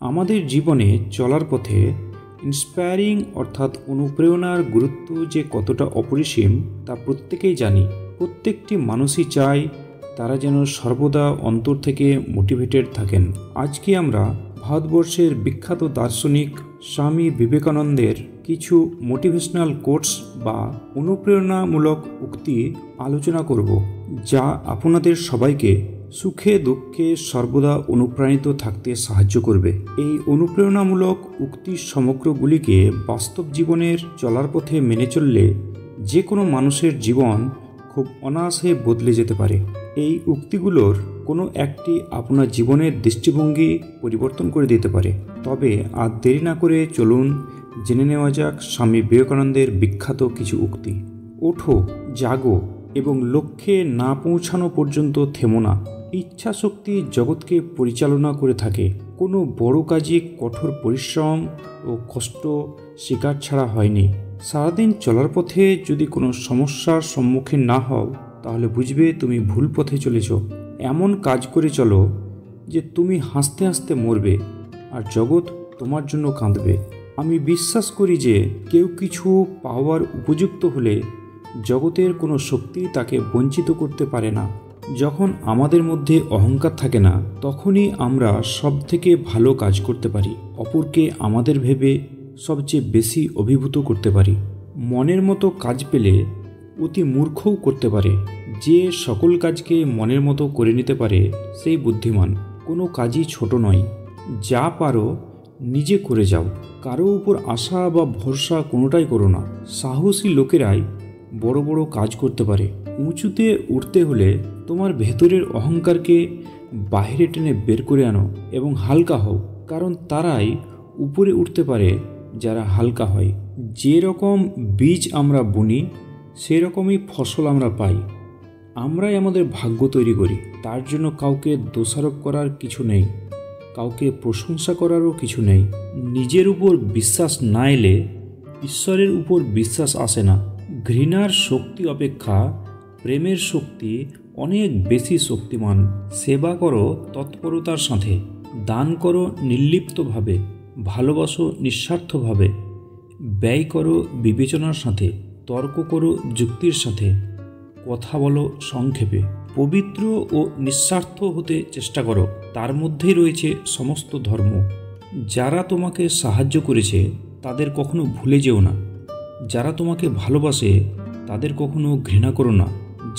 আমাদের জীবনে চলার পথে ইন্সপায়ারিং অর্থাৎ অনুপ্রেরণার গুরুত্ব যে কতটা অপরিসীম তা প্রত্যেকেই জানি। প্রত্যেকটি মানুষই চায় তারা যেন সর্বদা অন্তর থেকে মোটিভেটেড থাকেন। আজকে আমরা ভারতবর্ষের বিখ্যাত দার্শনিক স্বামী বিবেকানন্দের কিছু মোটিভেশনাল কোটস বা অনুপ্রেরণামূলক উক্তি আলোচনা করব, যা আপনাদের সবাইকে সুখে দুঃখে সর্বদা অনুপ্রাণিত থাকতে সাহায্য করবে। এই অনুপ্রেরণামূলক উক্তির সমগ্রগুলিকে বাস্তব জীবনের চলার পথে মেনে চললে যে কোনো মানুষের জীবন খুব অনায়াসে বদলে যেতে পারে। এই উক্তিগুলোর কোনো একটি আপনার জীবনের দৃষ্টিভঙ্গি পরিবর্তন করে দিতে পারে। তবে আর দেরি না করে চলুন জেনে নেওয়া যাক স্বামী বিবেকানন্দের বিখ্যাত কিছু উক্তি। ওঠো, জাগো এবং লক্ষ্যে না পৌঁছানো পর্যন্ত থেমো না। ইচ্ছা শক্তি জগৎকে পরিচালনা করে থাকে। কোনো বড় কাজে কঠোর পরিশ্রম ও কষ্ট স্বীকার ছাড়া হয়নি। সারাদিন চলার পথে যদি কোনো সমস্যার সম্মুখীন না হও, তাহলে বুঝবে তুমি ভুল পথে চলেছ। এমন কাজ করে চলো যে তুমি হাসতে হাসতে মরবে আর জগৎ তোমার জন্য কাঁদবে। আমি বিশ্বাস করি যে কেউ কিছু পাওয়ার উপযুক্ত হলে জগতের কোনো শক্তি তাকে বঞ্চিত করতে পারে না। যখন আমাদের মধ্যে অহংকার থাকে না, তখনই আমরা সব থেকে ভালো কাজ করতে পারি, অপরকে আমাদের ভেবে সবচেয়ে বেশি অভিভূত করতে পারি। মনের মতো কাজ পেলে অতি মূর্খও করতে পারে। যে সকল কাজকে মনের মতো করে নিতে পারে সেই বুদ্ধিমান। কোনো কাজই ছোট নয়। যা পারো নিজে করে যাও। কারো উপর আশা বা ভরসা কোনোটাই করো না। সাহসী লোকেরাই বড় বড় কাজ করতে পারে। উঁচুতে উঠতে হলে তোমার ভেতরের অহংকারকে বাইরে টেনে বের করে আনো এবং হালকা হও, কারণ তারাই উপরে উঠতে পারে যারা হালকা হয়। যে রকম বীজ আমরা বুনি সেরকমই ফসল আমরা পাই। আমরাই আমাদের ভাগ্য তৈরি করি। তার জন্য কাউকে দোষারোপ করার কিছু নেই, কাউকে প্রশংসা করারও কিছু নেই। নিজের উপর বিশ্বাস না এলে ঈশ্বরের উপর বিশ্বাস আসে না। ঘৃণার শক্তি অপেক্ষা প্রেমের শক্তি অনেক বেশি শক্তিমান। সেবা করো তৎপরতার সাথে, দান করো নির্লিপ্তভাবে, ভালোবাসো নিঃস্বার্থভাবে, ব্যয় করো বিবেচনার সাথে, তর্ক করো যুক্তির সাথে, কথা বলো সংক্ষেপে, পবিত্র ও নিঃস্বার্থ হতে চেষ্টা করো। তার মধ্যেই রয়েছে সমস্ত ধর্ম। যারা তোমাকে সাহায্য করেছে তাদের কখনো ভুলে যেও না। যারা তোমাকে ভালোবাসে তাদের কখনো ঘৃণা করো না।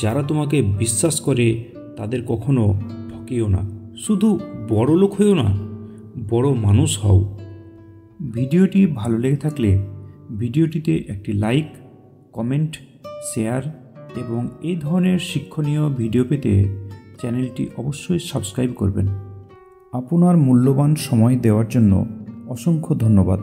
যারা তোমাকে বিশ্বাস করে তাদের কখনো ঠকিও না। শুধু বড় লোক হইও না, বড় মানুষ হও। ভিডিওটি ভালো লেগে থাকলে ভিডিওটিতে একটি লাইক, কমেন্ট, শেয়ার এবং এই ধরনের শিক্ষণীয় ভিডিও পেতে চ্যানেলটি অবশ্যই সাবস্ক্রাইব করবেন। আপনার মূল্যবান সময় দেওয়ার জন্য অসংখ্য ধন্যবাদ।